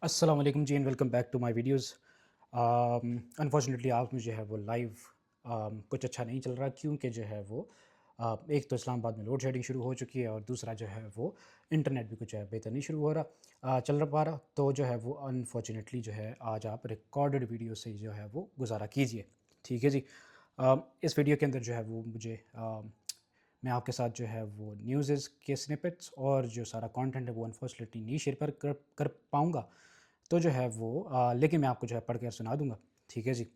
अस्सलाम वालेकुम जी and welcome back to my videos. Unfortunately आज मुझे है वो लाइव कुछ अच्छा नहीं चल रहा क्योंकि जो है वो एक तो इस्लामाबाद में लोड शेडिंग शुरू हो चुकी है और दूसरा जो है वो इंटरनेट भी कुछ है बेहतर नहीं शुरू हो रहा चल रहा पा रहा तो जो है वो अनफॉर्चुनेटली जो है आज आप रिकॉर्डेड वीडियो से जो है वो गुजारा कीजिए। ठीक है जी। इस वीडियो के अंदर जो है वो मैं आपके साथ जो है वो न्यूज़ के स्निपेट्स और जो सारा कंटेंट है वो अनफॉर्चुनेटली नहीं शेयर कर पाऊँगा। तो जो है वो लेकिन मैं आपको जो है पढ़ कर सुना दूँगा। ठीक है जी।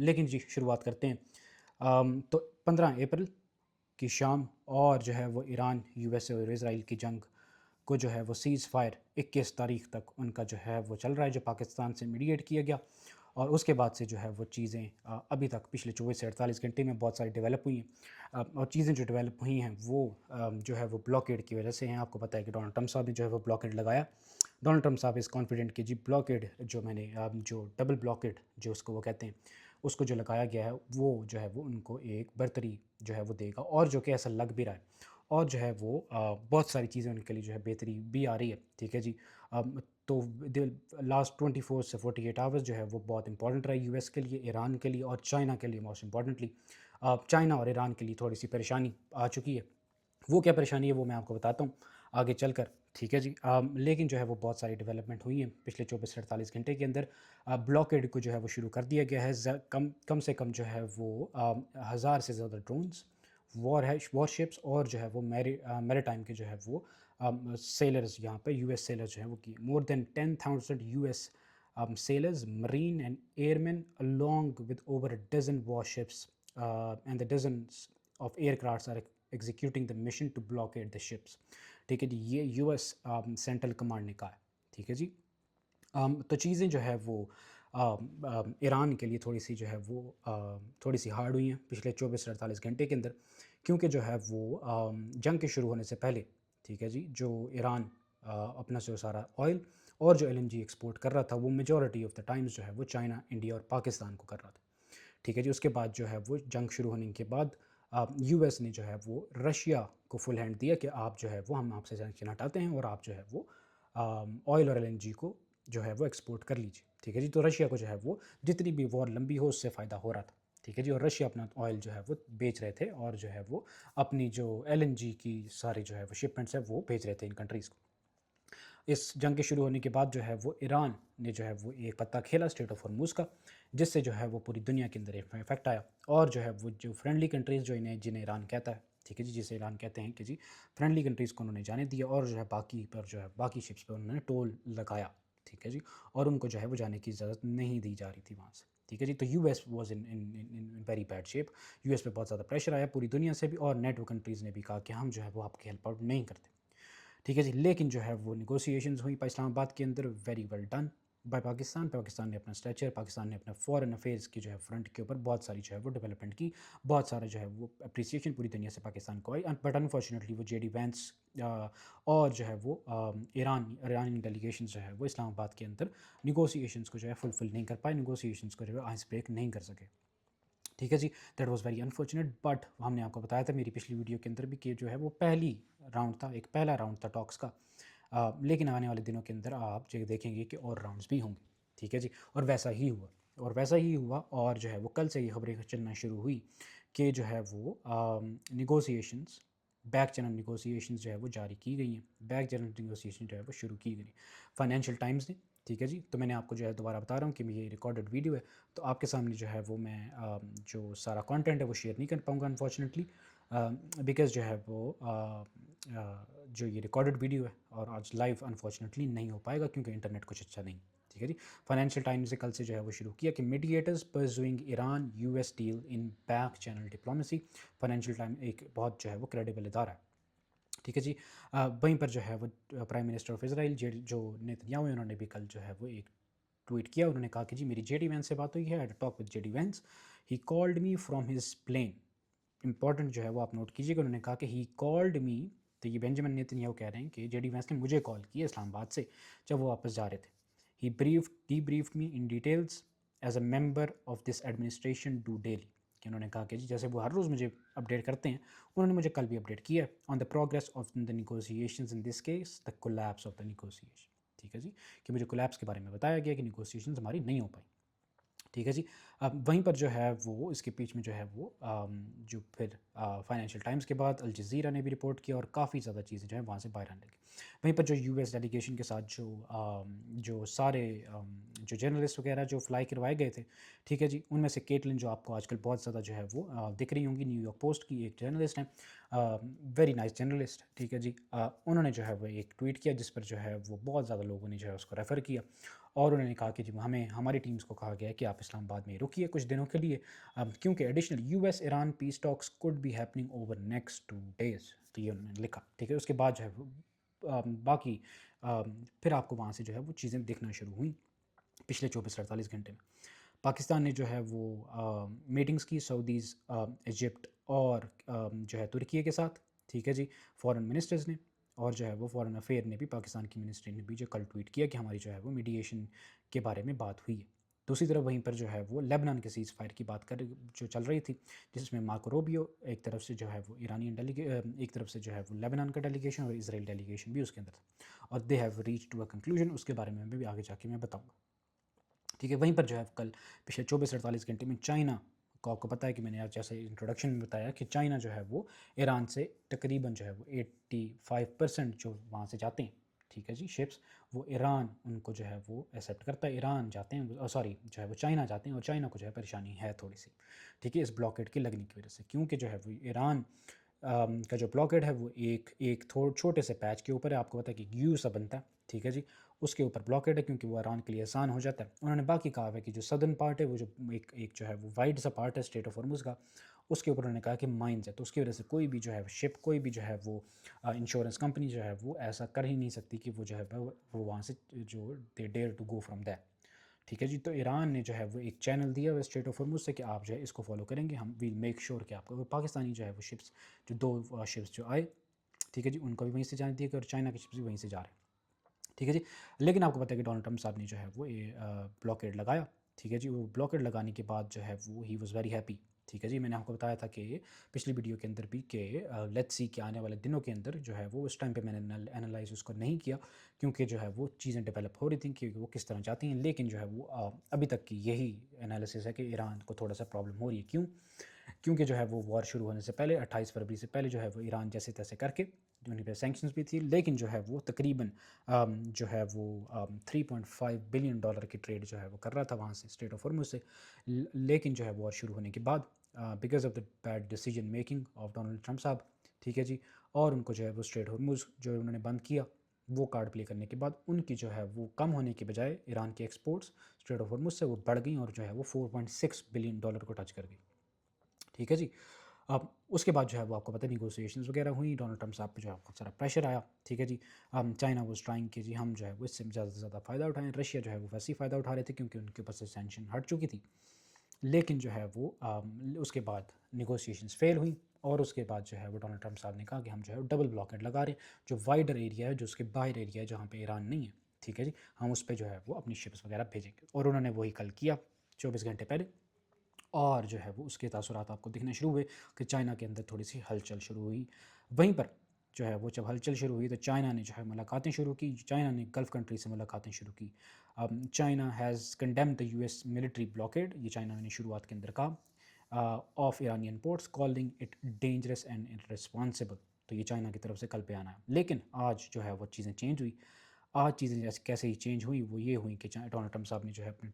लेकिन जी शुरुआत करते हैं। तो 15 अप्रैल की शाम और जो है वो ईरान, यूएसए और इज़राइल की जंग को जो है वो सीज़ फायर 21 तारीख तक उनका जो है वो चल रहा है, जो पाकिस्तान से मीडिएट किया गया। और उसके बाद से जो है वो चीज़ें अभी तक पिछले 24 से 48 घंटे में बहुत सारी डेवलप हुई हैं। और चीज़ें जो डेवलप हुई हैं वो जो है वो ब्लॉकेड की वजह से हैं। आपको पता है कि डोनाल्ड ट्रंप साहब ने जो है वो ब्लॉकेड लगाया। डोनाल्ड ट्रंप साहब इज़ कॉन्फिडेंट कि जी ब्लॉकेड जो मैंने जो डबल ब्लॉकेड जो उसको वो कहते हैं, उसको जो लगाया गया है वो जो है वो उनको एक बरतरी जो है वो देगा और जो कि ऐसा लग भी रहा है। और जो है वो बहुत सारी चीज़ें उनके लिए जो है बेहतरी भी आ रही है। ठीक है जी। तो लास्ट 24 से 48 आवर्स जो है वो बहुत इंपॉर्टेंट रहा यूएस के लिए, ईरान के लिए और चाइना के लिए मोस्ट इम्पॉर्टेंटली। चाइना और ईरान के लिए थोड़ी सी परेशानी आ चुकी है। वो क्या परेशानी है वो मैं आपको बताता हूँ आगे चलकर। ठीक है जी। लेकिन जो है वो बहुत सारी डेवलपमेंट हुई है पिछले 24 से 48 घंटे के अंदर। ब्लॉकेड को जो है वो शुरू कर दिया गया है। कम कम से कम जो है वो 1000 से ज़्यादा ड्रोन्स, वॉरशिप्स और जो है वो मैरीटाइम के जो है वो सेलर्स, यहाँ पे यूएस सेलर्स जो हैं वो की more than 10,000 US sailors, marine and airmen, along with over a dozen warships and the dozens of aircrafts are executing the mission to blockade the ships। ठीक है जी, ये यूएस सेंट्रल कमांड ने कहा है। ठीक है जी। तो चीज़ें जो है वो ईरान के लिए थोड़ी सी जो है वो थोड़ी सी हार्ड हुई हैं पिछले 24 से 48 घंटे के अंदर, क्योंकि जो है वो जंग के शुरू होने से पहले, ठीक है जी, जो ईरान अपना जो सारा ऑयल और जो एलएनजी एक्सपोर्ट कर रहा था वो मेजॉरिटी ऑफ द टाइम्स जो है वो चाइना, इंडिया और पाकिस्तान को कर रहा था। ठीक है जी। उसके बाद जो है वो जंग शुरू होने के बाद यूएस ने जो है वो रशिया को फुल हैंड दिया कि आप जो है वो हम आपसे सैंक्शन हटाते हैं और आप जो है वो ऑयल और एलएनजी को जो है वो एक्सपोर्ट कर लीजिए। ठीक है जी। तो रशिया को जो है वो जितनी भी वॉर लंबी हो उससे फ़ायदा हो रहा था। ठीक है जी। और रशिया अपना ऑयल जो है वो बेच रहे थे और जो है वो अपनी जो एलएनजी की सारी जो है वो शिपमेंट्स है वो भेज रहे थे इन कंट्रीज़ को। इस जंग के शुरू होने के बाद जो है वो ईरान ने जो है वो एक पत्ता खेला स्ट्रेट ऑफ हॉर्मुज़ का, जिससे जो है वो पूरी दुनिया के अंदर इफेक्ट आया। और जो है वो जो फ्रेंडली कंट्रीज़ जो जिन्हें ईरान कहता है, ठीक है जी, जिसे ईरान कहते हैं कि जी फ्रेंडली कंट्रीज़ को उन्होंने जाने दिया और जो है बाकी पर जो है बाकी शिप्स पर उन्होंने टोल लगाया। ठीक है जी। और उनको जो है वो जाने की इजाज़त नहीं दी जा रही थी वहाँ से। ठीक है जी। तो US was in very bad shape. US पे बहुत ज़्यादा प्रेशर आया पूरी दुनिया से भी, और नेटो कंट्रीज़ ने भी कहा कि हम जो है वो आपकी हेल्प आउट नहीं करते। ठीक है जी। लेकिन जो है वो नेगोशिएशंस हुई इस्लामाबाद के अंदर, very well done by Pakistan. Pakistan ने अपना स्ट्रेचर, पाकिस्तान ने अपना फॉरेन अफेयर्स की जो है फ्रंट के ऊपर बहुत सारी जो है वो डेवलपमेंट की, बहुत सारा जो है वो अप्रिसिएशन पूरी दुनिया से पाकिस्तान को आई। बट अनफॉर्चुनेटली वो जेडी वैंस और जो है वो ईरानी डेलीगेशन जो है वो इस्लामाबाद के अंदर निगोसिएशंस को जो है फुलफिल नहीं कर पाए, निगोसिएशंस को जो है आइस ब्रेक नहीं कर सके। ठीक है जी। That was very unfortunate, but हमने आपको बताया था मेरी पिछली वीडियो के अंदर भी कि जो है वो पहली राउंड था, एक पहला राउंड था टॉक्स का। लेकिन आने वाले दिनों के अंदर आप जो देखेंगे कि और राउंड्स भी होंगे। ठीक है जी। और वैसा ही हुआ, और वैसा ही हुआ। और जो है वो कल से ये खबरें चलना शुरू हुई कि जो है वो निगोसिएशंस, बैक चैनल निगोसिएशंस जो है वो जारी की गई हैं, बैक चैनल निगोसिएशन जो है वो शुरू की गई फाइनेंशियल टाइम्स ने। ठीक है जी। तो मैंने आपको जो है दोबारा बता रहा हूँ कि ये रिकॉर्डेड वीडियो है, तो आपके सामने जो है वो मैं जो सारा कंटेंट है वो शेयर नहीं कर पाऊँगा अनफॉर्चुनेटली, बिकॉज़ जो है वो जो ये रिकॉर्डेड वीडियो है और आज लाइव अनफॉर्चुनेटली नहीं हो पाएगा क्योंकि इंटरनेट कुछ अच्छा नहीं। ठीक है जी। फाइनेंशियल टाइम्स से कल से जो है वो शुरू किया कि mediators pursuing Iran US deal in back channel diplomacy. Financial time एक बहुत जो है वो क्रेडिबल इदारा है। ठीक है जी। वहीं पर जो है वो प्राइम मिनिस्टर ऑफ इसराइल जो नेतन्याहू हैं, उन्होंने भी कल जो है वो एक ट्वीट किया। उन्होंने कहा कि जी मेरी जेडी वैंस से बात हुई है, at talk with JD Vance, he called me from his plane. Important जो है वो आप नोट कीजिएगा, उन्होंने कहा कि ही कॉल्ड मी। तो ये बेंजामिन नेतन्याहू कह रहे हैं कि जेडी वैंस ने मुझे कॉल किया इस्लामाबाद से जब वो वापस जा रहे थे। He briefed me in details as a member of this administration do daily. कि उन्होंने कहा कि जी जैसे वो हर रोज़ मुझे अपडेट करते हैं, उन्होंने मुझे कल भी अपडेट किया on the progress of the negotiations, in this case the collapse of the negotiation. ठीक है जी, कि मुझे कोलैप्स के बारे में बताया गया कि नेगोशिएशंस हमारी नहीं हो पाई। ठीक है जी। अब वहीं पर जो है वो इसके बीच में जो है वो जो फिर फाइनेंशियल टाइम्स के बाद अल जज़ीरा ने भी रिपोर्ट किया और काफ़ी ज़्यादा चीज़ें जो हैं वहाँ से बाहर आने लगी। वहीं पर जो यूएस डेलीगेशन के साथ जो सारे जो जर्नलिस्ट वगैरह जो फ्लाई करवाए गए थे, ठीक है जी, उनमें से केटलिन जो आपको आजकल बहुत ज़्यादा जो है वो दिख रही होंगी, न्यूयॉर्क पोस्ट की एक जर्नलिस्ट हैं, वेरी नाइस जर्नलिस्ट, ठीक है जी। उन्होंने जो है वो एक ट्वीट किया जिस पर जो है वो बहुत ज़्यादा लोगों ने जो है उसको रेफ़र किया और उन्होंने कहा कि जी हमें हमारी टीम्स को कहा गया है कि आप इस्लामाबाद में रुकिए कुछ दिनों के लिए, क्योंकि additional US Iran peace talks could be happening over next 2 days. तो ये उन्होंने लिखा, ठीक है। उसके बाद जो है वो बाकी फिर आपको वहाँ से जो है वो चीज़ें दिखना शुरू हुई पिछले 24-48 घंटे में। पाकिस्तान ने जो है वो मीटिंग्स की सऊदीज़, इजिप्ट और जो है तुर्की के साथ, ठीक है जी, फॉरेन मिनिस्टर्स ने, और जो है वो फॉरेन अफेयर ने भी, पाकिस्तान की मिनिस्ट्री ने भी जो कल ट्वीट किया कि हमारी जो है वो मीडिएशन के बारे में बात हुई है। दूसरी तरफ वहीं पर जो है वो लेबनान के सीज़ फायर की बात कर जो चल रही थी, जिसमें मार्को रूबियो एक तरफ से जो है वो ईरानियन एक तरफ से जो है वो लेबनान का डेलीगेशन और इसराइल डेलीगेशन भी उसके अंदर था, और they have reach to a conclusion. उसके बारे में भी आगे जाके मैं बताऊँगा, ठीक है। वहीं पर जो है कल पिछले 24-48 घंटे में चाइना को, आपको पता है कि मैंने आज जैसे इंट्रोडक्शन में बताया कि चाइना जो है वो ईरान से तकरीबन जो है वो 85% जो वहाँ से जाते हैं, ठीक है जी, शिप्स, वो ईरान उनको जो है वो एक्सेप्ट करता है। ईरान जाते हैं, सॉरी, जो है वो चाइना जाते हैं, और चाइना को जो है परेशानी है थोड़ी सी, ठीक है, इस ब्लॉकेड के लगने की वजह से, क्योंकि जो है वो ईरान का जो ब्लॉकेड है वो एक एक थोड़े छोटे से पैच के ऊपर है। आपको पता है कि यू सा बनता है, ठीक है जी, उसके ऊपर ब्लॉकेड है क्योंकि वो ईरान के लिए आसान हो जाता है। उन्होंने बाकी कहा है कि जो सदर्न पार्ट है वो जो एक एक जो है वो वाइड सा पार्ट है स्ट्रेट ऑफ हॉर्मुज़ का, उसके ऊपर उन्होंने कहा कि माइंस है, तो उसकी वजह से कोई भी जो है शिप, कोई भी जो है वो इंश्योरेंस कंपनी जो है वो ऐसा कर ही नहीं सकती कि वो जो है वो वहाँ से जो they dare to go from that, ठीक है जी। तो ईरान ने जो है वो एक चैनल दिया हुआ स्ट्रेट ऑफ हॉर्मुज़ से कि आप जो है इसको फॉलो करेंगे, हम विल मेक श्योर कि आपको पाकिस्तानी जो है वो शिप्स, जो दो शिप्स जो आए, ठीक है जी, उनको भी वहीं से जाने दिया और चाइना के शिप्स भी वहीं से जा रहे हैं, ठीक है जी। लेकिन आपको पता है कि डोनाल्ड ट्रंप साहब ने जो है वो ये ब्लॉकेड लगाया, ठीक है जी। वो ब्लॉकेड लगाने के बाद जो है वो ही वाज़ वेरी हैप्पी, ठीक है जी। मैंने आपको बताया था कि पिछली वीडियो के अंदर भी कि लेट्स सी कि आने वाले दिनों के अंदर जो है वो, उस टाइम पे मैंने एनालाइज उसको नहीं किया क्योंकि जो है वो चीज़ें डेवलप हो रही थी कि वो किस तरह जाती हैं, लेकिन जो है वो अभी तक की यही एनालिसिस है कि ईरान को थोड़ा सा प्रॉब्लम हो रही है। क्यों? क्योंकि जो है वो वॉर शुरू होने से पहले 28 फरवरी से पहले जो है वो ईरान जैसे तैसे करके, जो उन्हीं पे सैंक्शंस भी थी, लेकिन जो है वो तकरीबन जो है वो $3.5 बिलियन की ट्रेड जो है वो कर रहा था वहाँ से स्ट्रेट ऑफ हॉर्मुज़ से। लेकिन जो है वॉर शुरू होने के बाद, because of the bad decision making of Donald Trump साहब, ठीक है जी, और उनको जो है वो स्ट्रेट हॉर्मुज़ जो उन्होंने बंद किया, वो कार्ड प्ले करने के बाद उनकी जो है वो कम होने के बजाय ईरान की एक्सपोर्ट्स स्ट्रेट ऑफ हॉर्मुज़ से वो बढ़ गई और जो है वो $4.6 बिलियन को टच कर गई, ठीक है जी। अब उसके बाद जो है वो आपको पता है नेगोशिएशंस वगैरह हुई, डोनाल्ड ट्रंप साहब पे जो है बहुत सारा प्रेशर आया, ठीक है जी। चाइना वाज ट्राइंग कि जी हम जो है वो इससे ज़्यादा से ज़्यादा फ़ायदा उठाएं, रशिया जो है वो वैसे ही फ़ायदा उठा रहे थे क्योंकि उनके ऊपर से सैंक्शन हट चुकी थी। लेकिन जो है वो उसके बाद नेगोशिएशंस फेल हुई, और उसके बाद जो है वो डोनाल्ड ट्रंप साहब ने कहा कि हम जो है डबल ब्लॉकेड लगा रहे हैं, जो वाइडर एरिया है, जो उसके बाहर एरिया है जहाँ पे ईरान नहीं है, ठीक है जी, हम उस पर जो है वो अपनी शिप्स वगैरह भेजेंगे, और उन्होंने वही कल किया 24 घंटे पहले। और जो है वो उसके तासुरात आपको दिखने शुरू हुए कि चाइना के अंदर थोड़ी सी हलचल शुरू हुई। वहीं पर जो है वो जब हलचल शुरू हुई तो चाइना ने जो है मुलाकातें शुरू की, चाइना ने गल्फ़ कंट्री से मुलाकातें शुरू की। China has condemned the US military blockade, ये चाइना ने शुरुआत के अंदर कहा, of Iranian ports, calling it dangerous and irresponsible. तो ये चाइना की तरफ से कल पे आना है, लेकिन आज जो है वो चीज़ें चेंज हुई। आज चीज़ें जैसे कैसे ही चेंज हुई, वो ये हुई कि डोनाल्ड ट्रंप साहब ने जो है अपने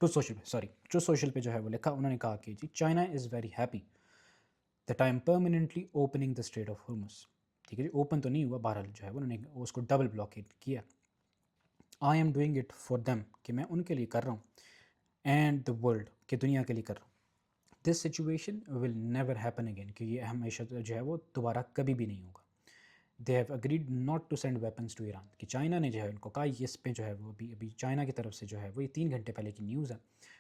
ट्रू सोशल पे जो है वो लिखा, उन्होंने कहा कि जी China is very happy that I am permanently opening the strait of Hormuz, ठीक है जी। ओपन तो नहीं हुआ, बहरहाल जो है उन्होंने उसको डबल ब्लॉकेड किया। I am doing it for them, कि मैं उनके लिए कर रहा हूँ, एंड द वर्ल्ड, कि दुनिया के लिए कर रहा हूँ। This situation will never happen again, कि ये हमेशा जो है वो दोबारा कभी भी नहीं होगा। They have agreed not to send weapons to Iran, कि चाइना ने जो है उनको कहा, इस पे जो है वो अभी अभी चाइना की तरफ से जो है वो ये 3 घंटे पहले की न्यूज़ है,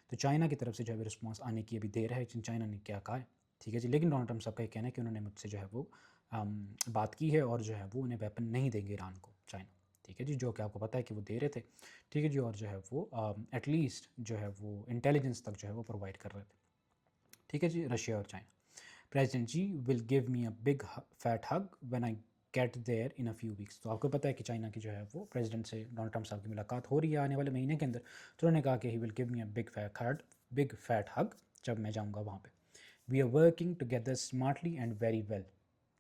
तो चाइना की तरफ से जो है रिस्पॉन्स आने की अभी देर है, चाइना ने क्या कहा है, ठीक है जी। लेकिन डोनाल्ड ट्रंप साहब का ये कहना है कि उन्होंने मुझसे जो है वो बात की है और जो है वो उन्हें वेपन नहीं देंगे ईरान को, चाइना, ठीक है जी, जो कि आपको पता है कि वो दे रहे थे, ठीक है जी। और जो है वो एटलीस्ट जो है वो इंटेलिजेंस तक जो है वो प्रोवाइड कर रहे थे, ठीक है जी, रशिया और China. President Xi will give me a big fat hug when I get there in a few weeks. तो आपको पता है कि चाइना की जो है वो प्रेसिडेंट से डोनाल्ड ट्रम्प साहब की मुलाकात हो रही है आने वाले महीने के अंदर। तो उन्होंने कहा कि he will give me a big fat hug जब मैं जाऊँगा वहाँ पे। We are working together smartly and very well.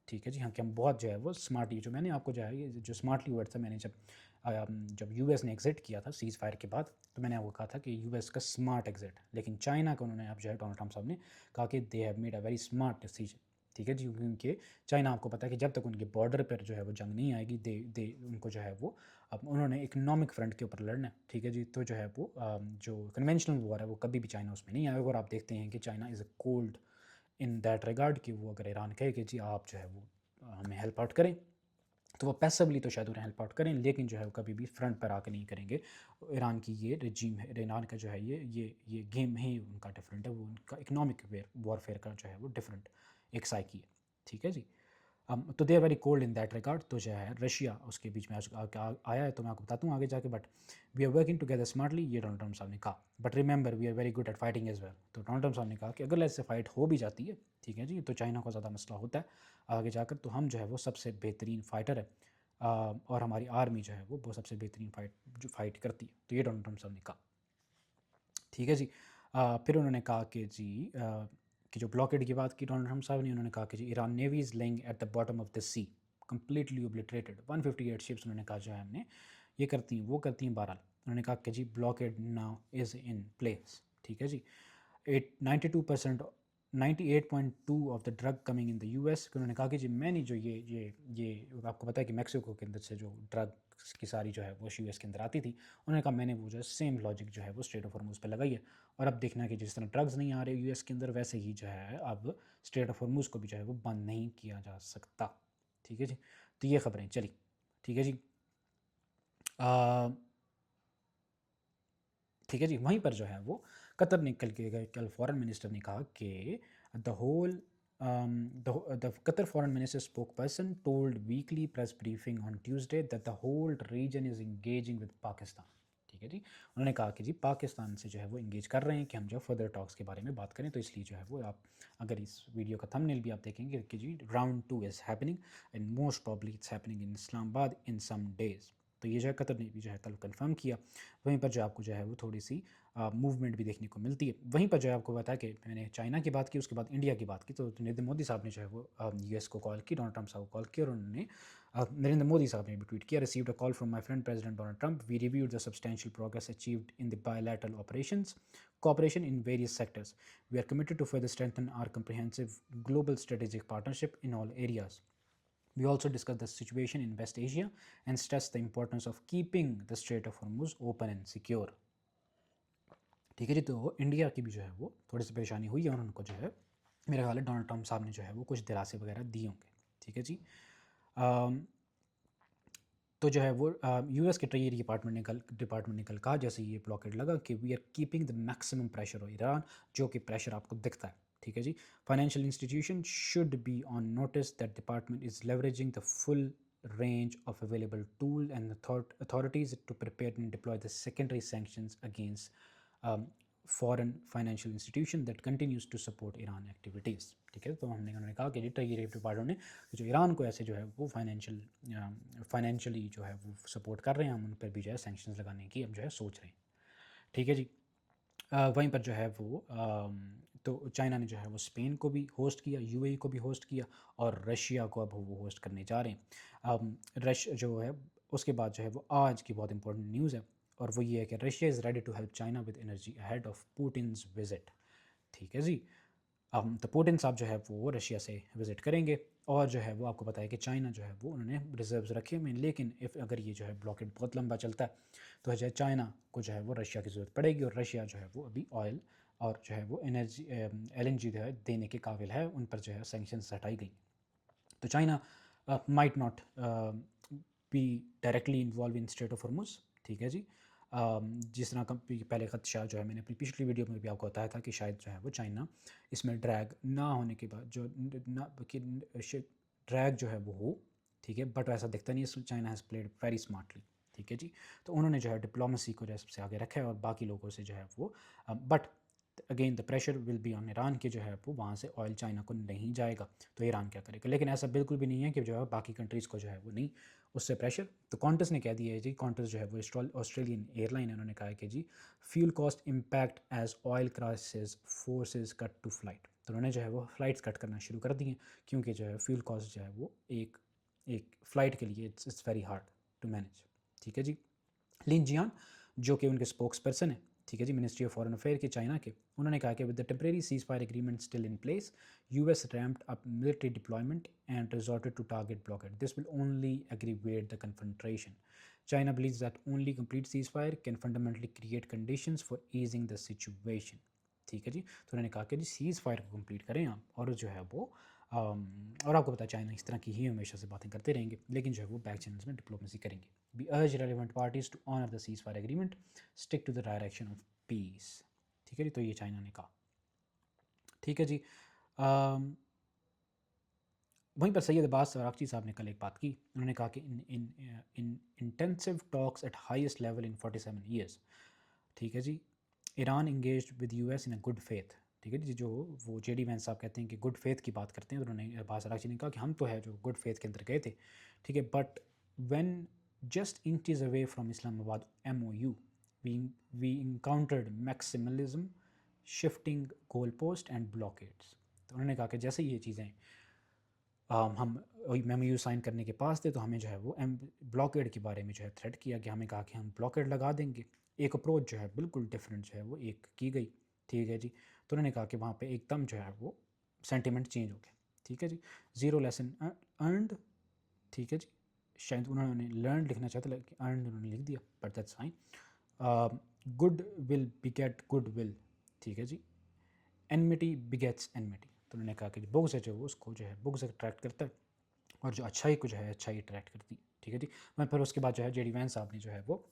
ठीक है जी, हाँ, कि हम बहुत जो है वो स्मार्टली, जो मैंने आपको जो है ये जो स्मार्टली वर्ड था, मैंने जब यूएस ने एग्जिट किया था सीज़ फायर के बाद, तो मैंने आपको कहा था कि यूएस का स्मार्ट एग्जिट, लेकिन चाइना को उन्होंने अब जो है डोनाल्ड ट्रम्प साहब ने कहा कि they have made a very smart decision. ठीक है जी, क्योंकि चाइना, आपको पता है कि जब तक उनके बॉर्डर पर जो है वो जंग नहीं आएगी, दे दे उनको जो है वो, अब उन्होंने इकोनॉमिक फ्रंट के ऊपर लड़ना है। ठीक है जी, तो जो है वो जो कन्वेंशनल वॉर है वो कभी भी चाइना उसमें नहीं आएगा। और आप देखते हैं कि China is a cold in that regard कि वो अगर ईरान कहे कि जी आप जो है वो हमें हेल्प आउट करें, तो वो पैसिवली तो शायद उन्हें हेल्प आउट करें, लेकिन जो है वो कभी भी फ्रंट पर आके नहीं करेंगे। ईरान की ये रजीम है, ईरान का जो है ये गेम है उनका डिफरेंट है, वो उनका इकोनॉमिक वॉरफेयर का जो है वो डिफरेंट एक साइकी है। ठीक है जी। तो they are very cold in that regard. तो जो है रशिया उसके बीच में आया है, तो मैं आपको बताता हूँ आगे जाके। But we are working together smartly, ये डोनाल्ड ट्रम्प साहब ने कहा। But remember we are very good at fighting as well. तो डोनाल्ड ट्रम्प साहब ने कहा कि अगर ऐसे फाइट हो भी जाती है, ठीक है जी, तो चाइना को ज़्यादा मसला होता है आगे जाकर, तो हम जो है वो सबसे बेहतरीन फाइटर है, और हमारी आर्मी जो है वो सबसे बेहतरीन फाइट करती है। तो ये डोनाल्ड ट्रम्प साहब ने कहा। ठीक है जी। फिर उन्होंने कहा कि जी कि जो ब्लॉकेड की बात की डोनाल्ड ट्रम्प साहब ने, उन्होंने कहा कि जी Iran navy is laying at the bottom of the sea completely obliterated 158 ships. उन्होंने कहा जो है हमने ये करती हैं वो करती हैं। बहरहाल उन्होंने कहा कि जी blockade now is in place. ठीक है जी। 92% 98.2 of the drug coming in the US. उन्होंने कहा कि जी मैंने जो ये आपको पता है कि मैक्सिको के अंदर से जो ड्रग की सारी जो है वो यूएस के अंदर आती थी, उन्होंने कहा मैंने वो जो है सेम लॉजिक जो है वो स्ट्रेट ऑफ हॉर्मुज पे लगाई है। और अब देखना है कि जिस तरह ड्रग्स नहीं आ रहे यूएस के अंदर, वैसे ही जो है अब स्ट्रेट ऑफ हॉर्मुज को भी जो है वो बंद नहीं किया जा सकता। ठीक है जी। तो ये खबरें चली। ठीक है जी। ठीक है जी। वहीं पर जो है वो कतर ने कल फॉरेन मिनिस्टर ने कहा कि the whole the Qatar foreign minister spokesperson told weekly press briefing on Tuesday that the whole region is engaging with Pakistan. ठीक है जी। उन्होंने कहा कि जी पाकिस्तान से जो है वो इंगेज कर रहे हैं कि हम जो फर्दर टॉक्स के बारे में बात करें। तो इसलिए जो है वो आप अगर इस वीडियो का थंबनेल भी आप देखेंगे कि जी round 2 is happening and most probably it's happening in Islamabad in some days. तो ये जो है कतर ने भी जो है कल कंफर्म किया। वहीं पर जो आपको जो है वो थोड़ी सी मूवमेंट भी देखने को मिलती है। वहीं पर जो है आपको बताया कि मैंने चाइना की बात की, उसके बाद इंडिया की बात की, तो नरेंद्र मोदी साहब ने जो है वो यूएस को कॉल की, डोनाल्ड ट्रम्प साहब को कॉल की, और उन्होंने नरेंद्र मोदी साहब ने भी ट्वीट किया, received a call from my friend President Donald Trump, we reviewed the substantial progress achieved in the bilateral operations cooperation in various sectors. We are committed to further strengthen our comprehensive global strategic partnership in all areas. We also discussed the situation in West Asia and stressed the importance of keeping the Strait of Hormuz open and secure. ठीक है जी। तो India की भी जो है वो थोड़ी सी परेशानी हुई है, और उनको जो है मेरा ख्याल है डोनाल्ड ट्रम्प साहब ने जो है वो कुछ दिलासे वगैरह दिए होंगे। ठीक है जी। तो जो है वो यूएस के ट्रेजरी डिपार्टमेंट ने कल कहा, जैसे ये ब्लॉकेड लगा, कि we are keeping the maximum pressure on Iran, जो कि प्रेशर आपको दिखता है। ठीक है जी। Financial institution should be on notice that department is leveraging the full range of available tool and authorities to prepare and deploy the secondary sanctions against foreign financial institution that continues to support Iran activities। ठीक है। तो उन्होंने कहा कि treasury department ने जो Iran को ऐसे जो है वो फाइनेंशियली जो है वो सपोर्ट कर रहे हैं, हम उन पर भी जो है सैंक्शंस लगाने की हम जो है सोच रहे हैं। ठीक है जी। वहीं पर जो है वो तो चाइना ने जो है वो स्पेन को भी होस्ट किया, यूएई को भी होस्ट किया, और रशिया को अब वो होस्ट करने जा रहे हैं। रश जो है उसके बाद जो है वो आज की बहुत इंपॉर्टेंट न्यूज़ है, और वो ये है कि Russia is ready to help China with energy ahead of Putin's visit. ठीक है जी। तो पुतिन साहब जो है वो रशिया से विज़िट करेंगे, और जो है वो आपको पता है कि चाइना जो है वो उन्होंने रिजर्व्स रखे हुए हैं, लेकिन अगर ये जो है ब्लॉकेड बहुत लंबा चलता है, तो जो है चाइना को जो है वो रशिया की ज़रूरत पड़ेगी, और रशिया जो है वो अभी ऑयल और जो है वो एनर्जी एलएनजी जो है देने के काबिल है, उन पर जो है सैंक्शंस हटाई गई। तो China might not be directly involve in straight of Hormuz. ठीक है जी। जिस तरह का पहले खदशा जो है मैंने अपनी पिछली वीडियो में भी आपको बताया था कि शायद जो है वो चाइना इसमें ड्रैग ना होने के बाद जो ना कि ड्रैग जो है वो हो। ठीक है। बट ऐसा दिखता नहीं है, China has played very smartly. ठीक है जी। तो उन्होंने जो है डिप्लोमेसी को जो है सबसे आगे रखा है, और बाकी लोगों से जो है वो but again the pressure will be on Iran कि जो है वो वहाँ से ऑयल चाइना को नहीं जाएगा, तो ईरान क्या करेगा। लेकिन ऐसा बिल्कुल भी नहीं है कि जो है बाकी कंट्रीज़ को जो है वो नहीं उससे प्रेशर। तो कॉन्टस ने कह दिया है जी, कॉन्टस जो है वो ऑस्ट्रेलियन एयरलाइन है, उन्होंने कहा है कि जी fuel cost impact as oil crisis forces cut to flight. तो उन्होंने जो है वो फ़्लाइट्स कट करना शुरू कर दिए क्योंकि जो है फ्यूल कॉस्ट जो है वो एक एक फ़्लाइट के लिए it's very hard to manage. ठीक है जी। लिन जियान जो कि उनके स्पोक्स पर्सन है, ठीक है जी, मिनिस्ट्री ऑफ फॉरेन अफेयर के चाइना के, उन्होंने कहा कि with the temporary cease fire agreement still in place, US ramped up military deployment and resorted to target blockade, this will only aggravate the confrontation, China believes that only complete ceasefire can fundamentally create conditions for easing the situation। ठीक है जी। तो उन्होंने कहा कि जी seize fire को complete करें आप, और जो है वो और आपको पता है चाइना इस तरह की ही हमेशा से बातें करते रहेंगे, लेकिन जो है वो बैक चैनल्स में डिप्लोमेसी करेंगे। We urge relevant parties to honour the seize fire agreement, stick to the direction of peace. ठीक है जी। तो ये चाइना ने कहा। ठीक है जी। अम, वहीं पर सैयद अब्बास सरागची साहब ने कल एक बात की, उन्होंने कहा कि in intensive talks at highest level in 47 years. ठीक है जी। Iran engage with US in a good faith. ठीक है जी। जो वो जेडी वैंस साहब कहते हैं कि गुड फेथ की बात करते हैं, तो उन्होंने अब्बास सरागची ने कहा कि हम तो है जो गुड फेथ के अंदर गए थे। ठीक है, but when just inches away from Islamabad MOU we encountered maximalism, shifting goal post and blockades. तो उन्होंने कहा कि जैसे ये चीज़ें हम MOU साइन करने के पास थे, तो हमें जो है वो ब्लॉकेड के बारे में जो है थ्रेट किया गया, हमें कहा कि हम ब्लॉकेड लगा देंगे। एक अप्रोच जो है बिल्कुल डिफरेंट जो है वो एक की गई। ठीक है जी। तो उन्होंने कहा कि वहाँ पे एकदम जो है वो सेंटिमेंट चेंज हो गया। ठीक है जी। Zero lesson earned. ठीक है जी। शायद उन्होंने लर्न लिखना चाहते, लेकिन अर्नड उन्होंने लिख दिया, but that's fine. Good will बिगेट good will. ठीक है जी। Enmity begets enmity. तो उन्होंने कहा कि बुग्स है जो उसको जो है बुग्स अट्रैक्ट करता है, और जो अच्छाई को जो है अच्छाई अट्रैक्ट करती है। ठीक है जी। मैं फिर उसके बाद जो है जेडी वैंस साहब ने जो है वो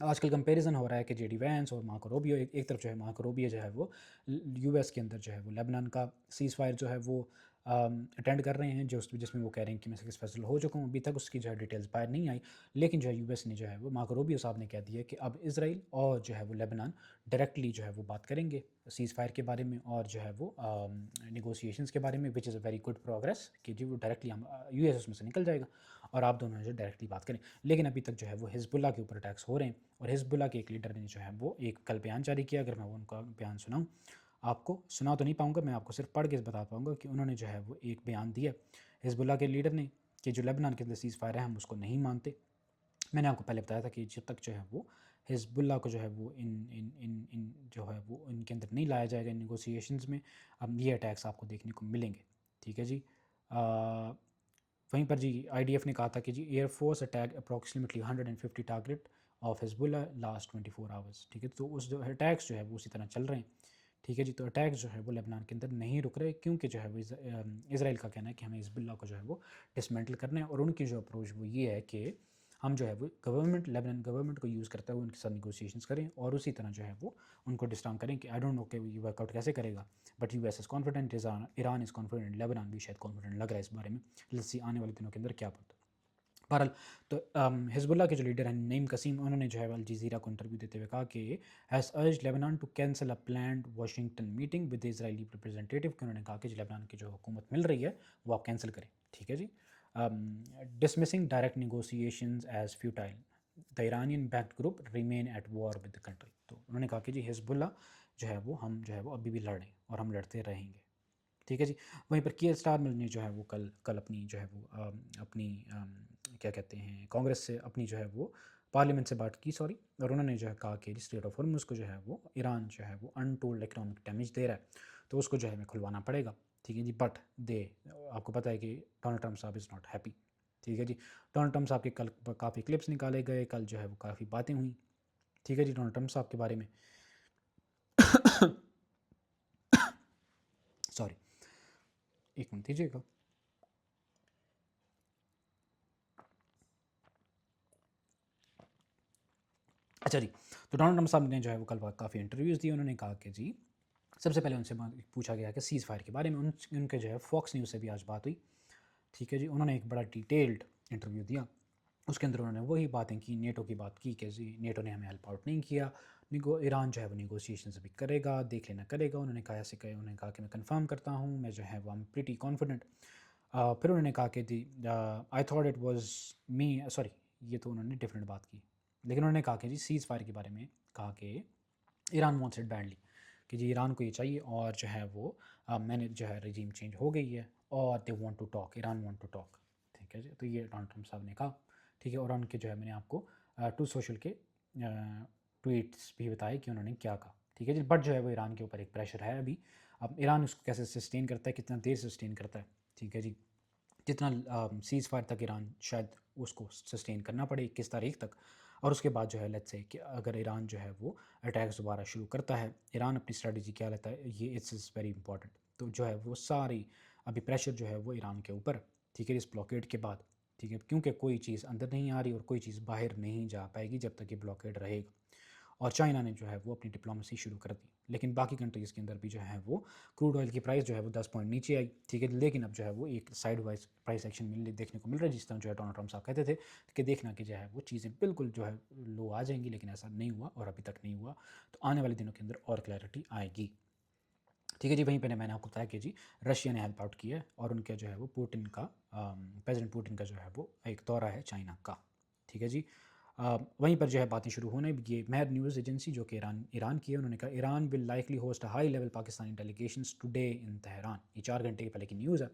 आजकल कंपैरिजन हो रहा है कि जेडी वैंस और मार्को रूबियो, एक तरफ जो है मार्को रूबियो जो है वो यूएस के अंदर जो है वो लेबनान का सीज़ फायर जो है वो अटेंड कर रहे हैं, जो जिसमें वो कह रहे हैं कि मैं सक्सेसफुल हो चुका हूँ। अभी तक उसकी जो है डिटेल्स बाहर नहीं आई, लेकिन जो है यूएस ने जो है वो मार्को रूबियो साहब ने कह दिया कि अब इसराइल और जो है वो लेबनान डायरेक्टली जो है वो बात करेंगे सीज़ फायर के बारे में और जो है वो नेगोशिएशंस के बारे में, which is a very good progress कि जी वो डायरेक्टली हम यूएस उसमें से निकल जाएगा और आप दोनों जो डायरेक्टली बात करें। लेकिन अभी तक जो है वो हिजबुल्ला के ऊपर अटैक्स हो रहे हैं, और हिजबुल्ला के एक लीडर ने जो है वो एक कल बयान जारी किया। अगर मैं वो उनका बयान सुनाऊँ, आपको सुना तो नहीं पाऊँगा, मैं आपको सिर्फ पढ़ के बता पाऊँगा कि उन्होंने जो है वो एक बयान दिया हिजबुल्ला के लीडर ने कि जो लेबनान के अंदर सीज़ फायर है हम उसको नहीं मानते। मैंने आपको पहले बताया था कि जब तक जो है वो हिजबुल्ला को जो है वो इन इन इन इन जो है वो इनके अंदर नहीं लाया जाएगा इन नेगोशिएशंस में, अब ये अटैक्स आपको देखने को मिलेंगे। ठीक है जी। वहीं पर जी IDF ने कहा था कि जी air force attack approximately 150 target of Hezbollah last 24 hours. ठीक है, तो उस जो अटैक्स जो है वो उसी तरह चल रहे हैं। ठीक है जी। तो अटैक्स जो है वो लेबनान के अंदर नहीं रुक रहे, क्योंकि जो है वो इसराइल का कहना है कि हमें हिजबुल्ला को जो है वो डिसमेंटल करना है, और उनकी जो अप्रोच वो ये है कि हम जो है वो गवर्नमेंट लेबनान गवर्नमेंट को यूज़ करते हुए उनके साथ निगोशिएशंस करें, और उसी तरह जो है वो उनको डिस्टार्म करें कि आई डोंट नो कि ये वर्कआउट कैसे करेगा, but US is confident, Iran is confident, Lebanon भी शायद कॉन्फिडेंट लग रहा है इस बारे में। लेट्स सी आने वाले दिनों के अंदर क्या होता है। बहरहाल, तो हिजबुल्ला के जो लीडर हैं नईम कसीम, उन्होंने जो है अल जज़ीरा को इंटरव्यू देते हुए कहा कि हैज़ अर्ज Lebanon to cancel a planned Washington meeting with Israeli representative, कि उन्होंने कहा कि जो लेबनान की जो हुकूमत मिल रही है वो आप कैंसिल करें। ठीक है जी। Dismissing direct negotiations as futile, the Iranian backed group remain at war with the country. तो उन्होंने कहा कि जी हिजबुल्ला जो है वो हम जो है वो अभी भी लड़ रहे हैं और हम लड़ते रहेंगे। ठीक है जी। वहीं पर कियर स्टारमर ने जो है वो कल कल अपनी जो है वो अपनी क्या कहते हैं कांग्रेस से अपनी जो है वो पार्लियामेंट से बात की, सॉरी, और उन्होंने जो है कहा कि स्ट्रेट ऑफ हॉर्मुज़ को जो है वो ईरान जो है वो अनटोल्ड इकोनॉमिक डैमेज दे रहा है, तो उसको जो है हमें खुलवाना पड़ेगा। ठीक है जी। बट दे आपको पता है कि डोनाल्ड ट्रम्प साहब इज़ नॉट हैप्पी। ठीक है जी। डोनाल्ड ट्रम्प साहब के कल काफ़ी क्लिप्स निकाले गए, कल जो है वो काफ़ी बातें हुई। ठीक है जी, डोनाल्ड ट्रम्प साहब के बारे में। सॉरी, एक मिनट दीजिएगा। अच्छा जी। तो डोनाल्ड ट्रम्प साहब ने जो है वो कल काफ़ी इंटरव्यूज़ दिए। उन्होंने कहा कि जी सबसे पहले उनसे पूछा गया कि सीज़ फायर के बारे में, उनके जो है फॉक्स न्यूज़ से भी आज बात हुई। ठीक है जी। उन्होंने एक बड़ा डिटेल्ड इंटरव्यू दिया, उसके अंदर उन्होंने वही बातें की, नेटो की बात की कि जी नेटो ने हमें हेल्प आउट नहीं किया, ईरान जो है वो नेगोशिएशंस अभी करेगा, देख लेना करेगा। उन्होंने कहा ऐसे कहे, उन्होंने कहा कि मैं कंफर्म करता हूँ, मैं जो है वो आई एम प्रीटी कॉन्फिडेंट। फिर उन्होंने कहा कि जी I thought it was me, sorry ये तो उन्होंने डिफरेंट बात की, लेकिन उन्होंने कहा कि जी सीज़ फायर के बारे में कहा कि ईरान वांट्स इट बैडली, कि जी ईरान को ये चाहिए और जो है वो मैंने जो है रजीम चेंज हो गई है और they want to talk, Iran want to talk. ठीक है जी, तो ये डोनाल्ड ट्रम्प साहब ने कहा। ठीक है, और उनके जो है मैंने आपको टू सोशल के ट्वीट्स भी बताए कि उन्होंने क्या कहा। ठीक है जी, बट जो है वो ईरान के ऊपर एक प्रेशर है अभी। अब ईरान उसको कैसे सस्टेन करता है, कितना देर सस्टेन करता है। ठीक है जी, जितना सीज़ फायर तक ईरान शायद उसको सस्टेन करना पड़े 21 तारीख तक, और उसके बाद जो है लेट्स से कि अगर ईरान जो है वो अटैक्स दोबारा शुरू करता है, ईरान अपनी स्ट्रेटजी क्या लेता है, ये इट्स इज़ वेरी इंपॉर्टेंट। तो जो है वो सारी अभी प्रेशर जो है वो ईरान के ऊपर। ठीक है, इस ब्लॉकेड के बाद। ठीक है, क्योंकि कोई चीज़ अंदर नहीं आ रही और कोई चीज़ बाहर नहीं जा पाएगी जब तक ये ब्लॉकेड रहेगा। और चाइना ने जो है वो अपनी डिप्लोमेसी शुरू कर दी, लेकिन बाकी कंट्रीज़ के अंदर भी जो है वो क्रूड ऑयल की प्राइस जो है वो 10 पॉइंट नीचे आई। ठीक है, लेकिन अब जो है वो एक साइड वाइज प्राइस एक्शन देखने को मिल रहा है, जिस तरह जो है डोनाल्ड ट्रम्प साहब कहते थे कि देखना कि जो है वो चीज़ें बिल्कुल जो है लो आ जाएंगी, लेकिन ऐसा नहीं हुआ और अभी तक नहीं हुआ। तो आने वाले दिनों के अंदर और क्लैरिटी आएगी। ठीक है जी, वहीं पे मैंने आपको बताया कि जी रशिया ने हेल्प आउट किया है और उनका जो है वो पुतिन का प्रेसिडेंट पुतिन का जो है वो एक दौरा है चाइना का। ठीक है जी, वहीं पर जो है बातें शुरू होने, ये महर न्यूज़ एजेंसी जो कि ईरान ईरान की है, उन्होंने कहा Iran will likely host a high level Pakistani delegations today in Tehran. ये 4 घंटे पहले की न्यूज़ है।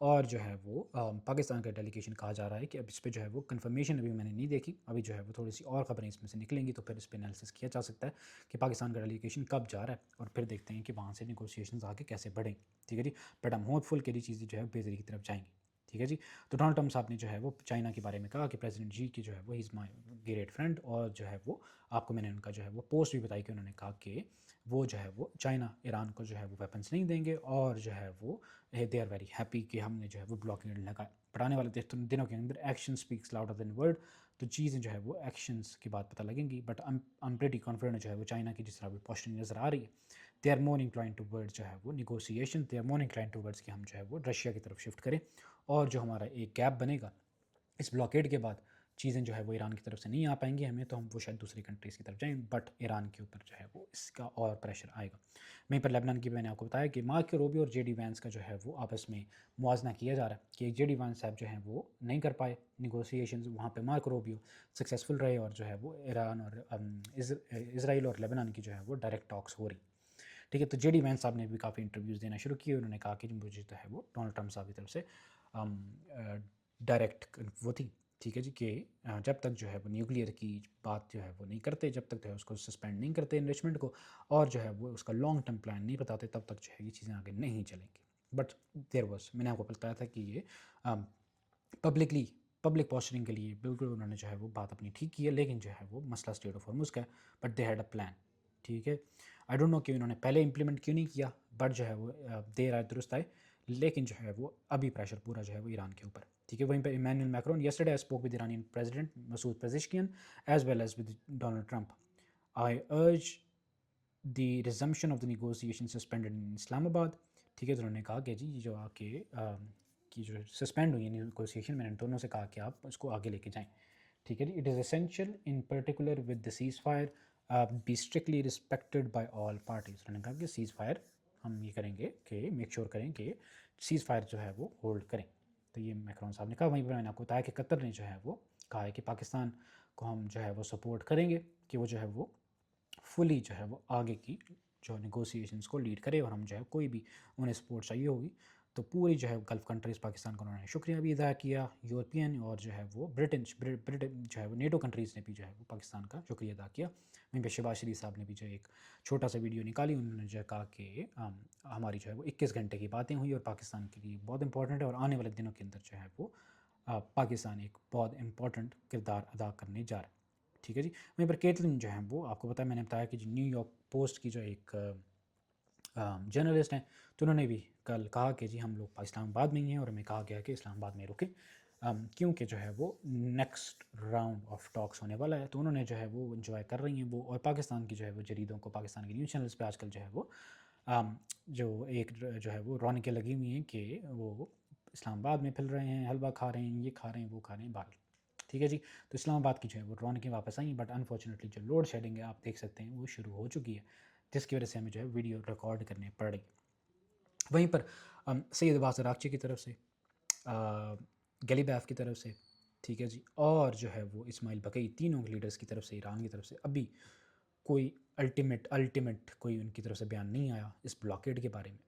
और जो है वो पाकिस्तान का डेलीगेशन कहा जा रहा है कि अब इस पे जो है वो कंफर्मेशन अभी मैंने नहीं देखी, अभी जो है वो थोड़ी सी और ख़बरें इसमें से निकलेंगी तो फिर इस पर एनालिसिस किया जा सकता है कि पाकिस्तान का डेलीगेशन कब जा रहा है, और फिर देखते हैं कि वहाँ से निगोशिएशंस आगे कैसे बढ़ेंगे। ठीक है जी, बट हम होपफुल कि ये चीज़ें जो है बेहतरी की तरफ जाएंगी। ठीक है जी, तो डोनाल्ड ट्रम्प साहब ने जो है वो चाइना के बारे में कहा कि प्रेसिडेंट जी की जो है वो he is my great friend, और जो है वो आपको मैंने उनका जो है वो पोस्ट भी बताई कि उन्होंने कहा कि वो जो है वो चाइना ईरान को जो है वो वेपन्स नहीं देंगे, और जो है वो दे आर वेरी हैप्पी कि हमने जो है वो ब्लॉकेड लगाया। पर आने वाले दिनों के अंदर action speaks louder than word, तो चीज़ें जो है वो एक्शंस की बात पता लगेंगी। But I am pretty confident जो है वो चाइना की जिस तरह भी पोस्टिंग नज़र आ रही है, they are more incline towards जो है वो negotiation, they are more incline towards कि हम जो है वो रशिया की तरफ शिफ्ट करें, और जो हमारा एक गैप बनेगा इस ब्लॉकेड के बाद, चीज़ें जो है वो ईरान की तरफ से नहीं आ पाएंगी हमें, तो हम वो शायद दूसरी कंट्रीज़ की तरफ जाएं, बट ईरान के ऊपर जो है वो इसका और प्रेशर आएगा। वहीं पर लेबनान की मैंने आपको बताया कि मार्को रूबियो और जेडी वैंस का जो है वो आपस में मुवाजना किया जा रहा है कि जेडी वैंस साहब जो हैं वो नहीं कर पाए निगोसिएशन, वहाँ पर मार्को रूबियो सक्सेसफुल रहे, और जो है वो ईरान और इसराइल और लेबनान की जो है वो डायरेक्ट टॉक्स हो रही। ठीक है, तो जेडी वैंस साहब ने भी काफ़ी इंटरव्यूज़ देना शुरू किए। उन्होंने कहा कि मुझे जो है वो डोनाल्ड ट्रम्प साहब की तरफ से डायरेक्ट वो थी। ठीक है जी, कि जब तक जो है वो न्यूक्लियर की बात जो है वो नहीं करते, जब तक जो है उसको सस्पेंड नहीं करते इन्वेस्टमेंट को, और जो है वो उसका लॉन्ग टर्म प्लान नहीं बताते, तब तक जो है ये चीज़ें आगे नहीं चलेंगी। बट देयर वाज, मैंने आपको बताया था कि ये पब्लिकली पब्लिक पोस्चरिंग के लिए बिल्कुल उन्होंने जो है वो बात अपनी ठीक की है, लेकिन जो है वो मसला स्टेट ऑफ हॉर्मुज़ का है, but they had a plan. ठीक है, आई डोंट नो कि उन्होंने पहले इंप्लीमेंट क्यों नहीं किया, बट जो है वो देर आए दुरुस्त आए, लेकिन जो है वो अभी प्रेशर पूरा जो है वो ईरान के ऊपर। ठीक है, वहीं पर Emmanuel Macron yesterday I spoke with Iranian President Masoud Pezeshkian as well as with Donald Trump. I urge the resumption of the negotiation suspended in Islamabad. ठीक है, तो उन्होंने कहा कि जी ये जो आके कि जो सस्पेंड हुई है नेगोशिएशन, मैंने दोनों से कहा कि आप इसको आगे लेके जाएं। ठीक है जी, it is essential in particular with the seize fire be strictly respected by all parties. उन्होंने कहा कि सीज़ फायर हम ये करेंगे कि मेक श्योर करें कि सीज़ फायर जो है वो होल्ड करें। तो ये मैक्रोन साहब ने कहा। वहीं पर मैंने आपको बताया कि कतर ने जो है वो कहा है कि पाकिस्तान को हम जो है वो सपोर्ट करेंगे कि वो जो है वो फुली जो है वो आगे की जो नेगोशिएशंस को लीड करे, और हम जो है कोई भी उन्हें सपोर्ट चाहिए होगी तो पूरी जो है गल्फ़ कंट्रीज़ पाकिस्तान का उन्होंने शुक्रिया भी अदा किया, यूरोपियन और जो है वो ब्रिटेन जो है वो नेटो कंट्रीज़ ने भी जो है वो पाकिस्तान का शुक्रिया अदा किया। वहीं पर शहबाज शरीफ साहब ने भी जो एक छोटा सा वीडियो निकाली, उन्होंने जो कहा कि हमारी जो है वो 21 घंटे की बातें हुई और पाकिस्तान के लिए बहुत इंपॉर्टेंट है, और आने वाले दिनों के अंदर जो है वो पाकिस्तान एक बहुत इंपॉर्टेंट किरदार अदा करने जा रहा है। ठीक है जी, वहीं पर केटलिन जो है वो आपको पता है, मैंने बताया कि जो न्यूयॉर्क पोस्ट की जो एक जर्नलिस्ट हैं, तो उन्होंने भी कल कहा कि जी हम लोग इस्लामाबाद में ही हैं, और हमें कहा गया कि इस्लामाबाद में रुकें क्योंकि जो है वो नेक्स्ट राउंड ऑफ टॉक्स होने वाला है। तो उन्होंने जो है वो इन्जॉय कर रही हैं वो, और पाकिस्तान की जो है वो जरीदों को, पाकिस्तान के न्यूज़ चैनल्स पे आजकल जो है वो जो एक जो है वो रौनकें लगी हुई हैं कि वो इस्लामाबाद में फिर रहे हैं, हलवा खा रहे हैं, ये खा रहे हैं, वो खा रहे हैं, बाहर। ठीक है जी। तो इस्लामाबाद की जो है वो रौनकें वापस आई, बट अनफॉर्चुनेटली जो लोड शेडिंग है आप देख सकते हैं वो शुरू हो चुकी है, जिसकी वजह से हमें जो है वीडियो रिकॉर्ड करने पड़ रही। वहीं पर सैयद अब्बास अरागची की तरफ से, गलीबैफ की तरफ से, ठीक है जी, और जो है वो इस्माइल बकई, तीनों लीडर्स की तरफ से, ईरान की तरफ से अभी कोई अल्टीमेट कोई उनकी तरफ से बयान नहीं आया इस ब्लॉकेड के बारे में,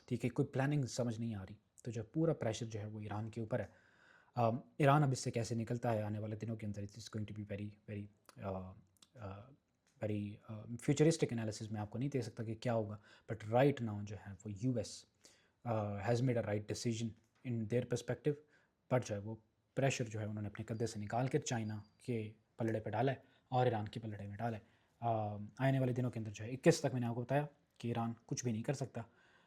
ठीक है। कोई प्लानिंग समझ नहीं आ रही। तो जो पूरा प्रेशर जो है वो ईरान के ऊपर है। ईरान अब इससे कैसे निकलता है आने वाले दिनों के अंदर, it is going to be very very very futuristic analysis में आपको नहीं दे सकता कि क्या होगा, बट राइट नाउ जो है वो US has made a right decision in their perspective. But जो है वो प्रेशर जो है उन्होंने अपने कब्जे से निकाल कर चाइना के पलड़े पर डाला है और ईरान के पलड़े में डाला है। आने वाले दिनों के अंदर जो है 21 तक मैंने आपको बताया कि ईरान कुछ भी नहीं कर सकता।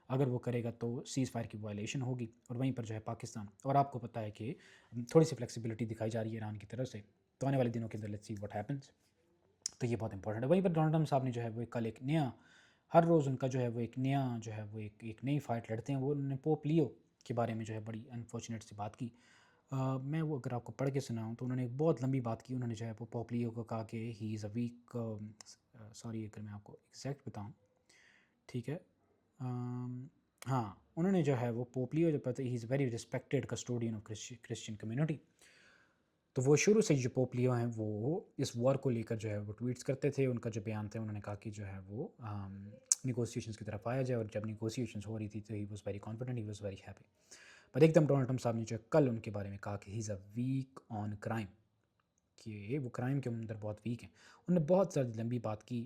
अगर वो करेगा तो सीज़ फायर की वायलेशन होगी, और वहीं पर जो है पाकिस्तान, और आपको पता है कि थोड़ी सी फ्लेक्सिबिलिटी दिखाई जा रही है ईरान की तरफ से। तो आने वाले दिनों के अंदर लेट्स सी व्हाट हैपेंस। तो ये बहुत इंपॉर्टेंट है। वहीं पर डोनाल्ड ट्रम्प साहब ने जो है वो कल एक नया, हर रोज़ उनका जो है वो एक नया जो है वो एक नई फाइट लड़ते हैं। वो उन्होंने पोप लियो के बारे में जो है बड़ी अनफॉर्चुनेट सी बात की। मैं वो अगर आपको पढ़ के सुनाऊँ तो उन्होंने एक बहुत लंबी बात की। उन्होंने जो है वो पोप लियो को कहा कि he is a weak, sorry अगर मैं आपको एग्जैक्ट बताऊँ, ठीक है। हाँ, उन्होंने जो है वो पोप लियो जो पता, he is very respected custodian of Christian community. तो वो शुरू से जो पोप लियो हैं वो इस वॉर को लेकर जो है वो ट्वीट्स करते थे। उनका जो बयान थे, उन्होंने कहा कि जो है वो निगोसिएशंस की तरफ आया जाए, और जब निगोसिएशंस हो रही थी तो he was very confident, he was very happy. पर एकदम डोनाल्ड ट्रम्प साहब ने जो कल उनके बारे में कहा कि he is a weak on crime, कि वो क्राइम के अंदर बहुत वीक हैं। उन्होंने बहुत ज़्यादा लंबी बात की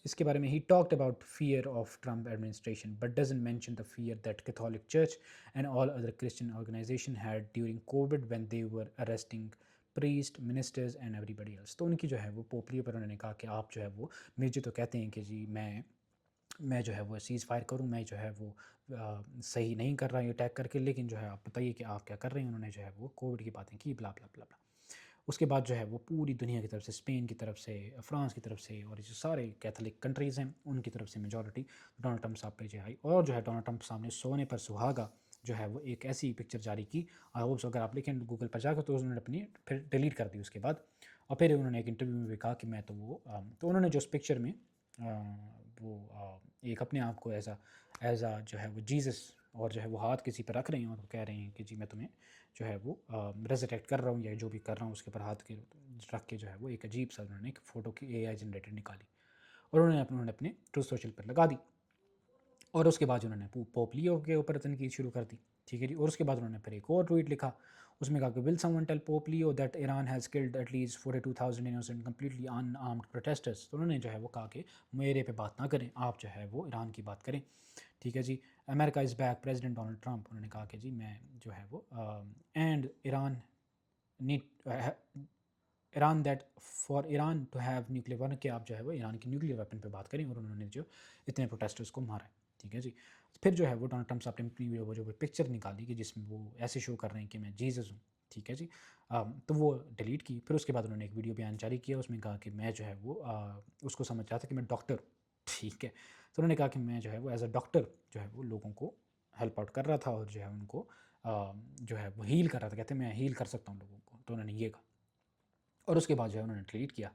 इसके बारे में। He talked about fear of Trump administration but doesn't mention the fear that Catholic church and all other Christian organisation had during Covid when they were arresting priest, ministers and everybody else. तो उनकी जो है वो पोपलियो पर उन्होंने कहा कि आप जो है वो मुझे तो कहते हैं कि जी मैं जो है वो सीज़ फायर करूँ, मैं जो है वो सही नहीं कर रहा हूँ अटैक करके, लेकिन जो है आप बताइए कि आप क्या कर रहे हैं। उन्होंने जो है वो कोविड की बातें की, ब्ला ब्ला ब्ला ब्ला। उसके बाद जो है वो पूरी दुनिया की तरफ से, स्पेन की तरफ से, फ्रांस की तरफ से, और जो सारे कैथोलिक कंट्रीज़ हैं उनकी तरफ से मेजॉरिटी डोनाल्ड ट्रम्प साहब पे जो आई। और जो है डोनाल्ड ट्रम्प साहब ने सोने पर सुहागा जो है वो एक ऐसी पिक्चर जारी की। आई होप्स अगर आप लिखें गूगल पर जाकर तो उन्होंने अपनी फिर डिलीट कर दी उसके बाद। और फिर उन्होंने एक इंटरव्यू में भी कहा कि मैं तो वो तो उन्होंने जो उस पिक्चर में एक अपने आप को एज आ जो है वो जीसस, और जो है वो हाथ किसी पर रख रहे हैं और वो कह रहे हैं कि जी मैं तुम्हें जो है वो रेजिटेक्ट कर रहा हूँ, या जो भी कर रहा हूँ उसके ऊपर हाथ के रख के जो है वो एक अजीब सा उन्होंने एक फ़ोटो की एआई जनरेटेड निकाली, और उन्होंने अपने ट्रू सोशल पर लगा दी। और उसके बाद उन्होंने पोप लियो के ऊपर तनकीद शुरू कर दी, ठीक है जी। और उसके बाद उन्होंने फिर एक और ट्वीट लिखा, उसमें कहा कि will someone tell Pope Leo that Iran has killed at least 42,000 innocent completely unarmed protesters. तो उन्होंने जो है वो कहा कि मेरे पे बात ना करें, आप जो है वो ईरान की बात करें, ठीक है जी। America is back, president Donald Trump, उन्होंने कहा कि जी मैं जो है वो and Iran need Iran that for Iran to have nuclear one, कि आप जो है वो ईरान की न्यूक्लियर वेपन पे बात करें, और उन्होंने जो इतने प्रोटेस्टर्स को मारा है, ठीक है जी। फिर जो है वो डोनाल्ड ट्रम्प साहब ने अपनी वो जो पिक्चर निकाली कि जिसमें वो ऐसे शो कर रहे हैं कि मैं जीसस हूँ, ठीक है जी। तो वो डिलीट की। फिर उसके बाद उन्होंने एक वीडियो बयान जारी किया, उसमें कहा कि मैं जो है वो उसको समझ रहा था कि मैं डॉक्टर, ठीक है। तो उन्होंने कहा कि मैं जो है वो एज अ डॉक्टर जो है वो लोगों को हेल्प आउट कर रहा था, और जो है उनको जो है वो हील कर रहा था, कहते हैं मैं हील कर सकता हूँ लोगों को। तो उन्होंने ये कहा, और उसके बाद जो है उन्होंने डिलीट किया।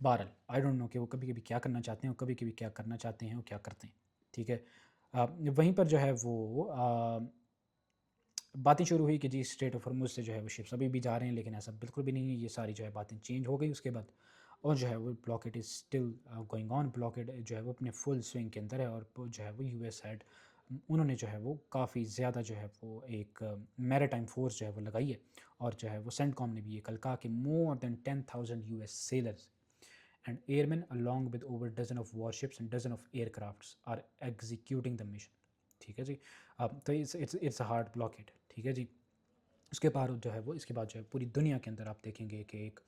बहरहाल आई डोंट नो कि वो कभी कभी क्या करना चाहते हैं और कभी कभी क्या करना चाहते हैं और क्या करते हैं, ठीक है। वहीं पर जो है वो बातें शुरू हुई कि जी स्ट्रेट ऑफ हॉर्मुज़ से जो है वो शिप्स अभी भी जा रहे हैं, लेकिन ऐसा बिल्कुल भी नहीं है। ये सारी जो है बातें चेंज हो गई उसके बाद, और जो है वो blockade is still going on. Blockade जो है वो अपने फुल स्विंग के अंदर है, और जो है वो यूएस हेड उन्होंने जो है वो काफ़ी ज़्यादा जो है वो एक मैरीटाइम फोर्स जो है वो लगाई है। और जो है वो सेंटकॉम ने भी ये कल कहा कि more than 10,000 US sellers and airmen along with over dozen of warships and dozen of aircrafts are executing the mission, ठीक है जी। अब तो इट्स अ हार्ड ब्लॉकेड, ठीक है जी। उसके बाद जो है वो इसके बाद जो है पूरी दुनिया के अंदर आप देखेंगे कि एक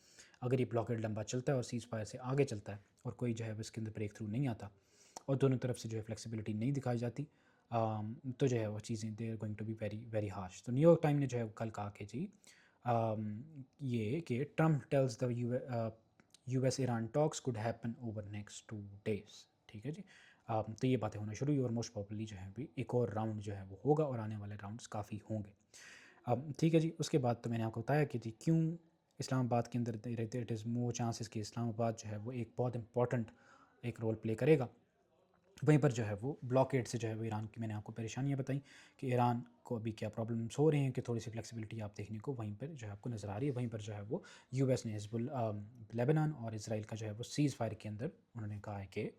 अगर ये ब्लॉकेड लंबा चलता है और सीज़ फायर से आगे चलता है और कोई जो है वो इसके अंदर ब्रेक थ्रू नहीं आता और दोनों तरफ से जो है फ्लेक्सिबिलिटी नहीं दिखाई जाती, तो जो है वो चीज़ें they are going to be very very harsh. तो न्यूयॉर्क टाइम ने जो है कल कहा कि जी ये कि Trump tells the US Iran talks could happen over next 2 days, ठीक है जी। तो ये बातें होना शुरू हुई, और मोस्ट प्रॉब्ली जो है भी एक और राउंड जो है वो होगा, और आने वाले राउंड्स काफ़ी होंगे। अब ठीक है जी, उसके बाद तो मैंने आपको बताया कि जी क्यों इस्लामाबाद के अंदर इट इज़ मोर चांसेस कि इस्लामाबाद जो है वो एक बहुत इंपॉर्टेंट एक रोल प्ले करेगा। वहीं पर जो है वो ब्लॉकेड से जो है वो ईरान की मैंने आपको परेशानियाँ बताई कि ईरान को अभी क्या प्रॉब्लम्स हो रहे हैं, कि थोड़ी-सी फ्लेक्सिबिलिटी आप देखने को वहीं पर जो है आपको नज़र आ रही है। वहीं पर जो है वो यूएस ने लेबनान और इज़राइल का जो है वो सीज़ फायर के अंदर उन्होंने कहा है कि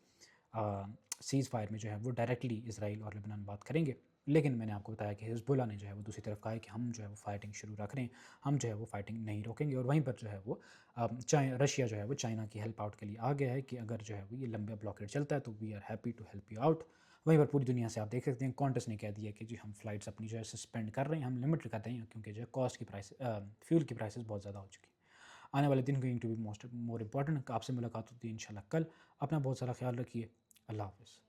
सीज़ फायर में जो है वो डायरेक्टली इज़राइल और लेबनान बात करेंगे। लेकिन मैंने आपको बताया कि हिज़्बुल्लाह ने जो है वो दूसरी तरफ कहा है कि हम जो है वो फाइटिंग शुरू रख रहे हैं, हम जो है वो फाइटिंग नहीं रोकेंगे। और वहीं पर जो है वो रशिया जो है वो चाइना की हेल्प आउट के लिए आ गया है कि अगर जो है वो ये लंबा ब्लॉकेड चलता है तो we are happy to help you out. वहीं पर पूरी दुनिया से आप देख सकते हैं कॉन्टस ने कह दिया कि जी हम फ्लाइट्स अपनी जो है सस्पेंड कर रहे हैं, हम लिमिट कर रहे हैं, क्योंकि जो है कॉस्ट की प्राइस फ्यूल की प्राइसेस बहुत ज़्यादा हो चुकी है। आने वाले दिन going to be most more important. आपसे मुलाकात होती है इंशाल्लाह कल। अपना बहुत सारा ख्याल रखिए। अल्लाह हाफ़िज़।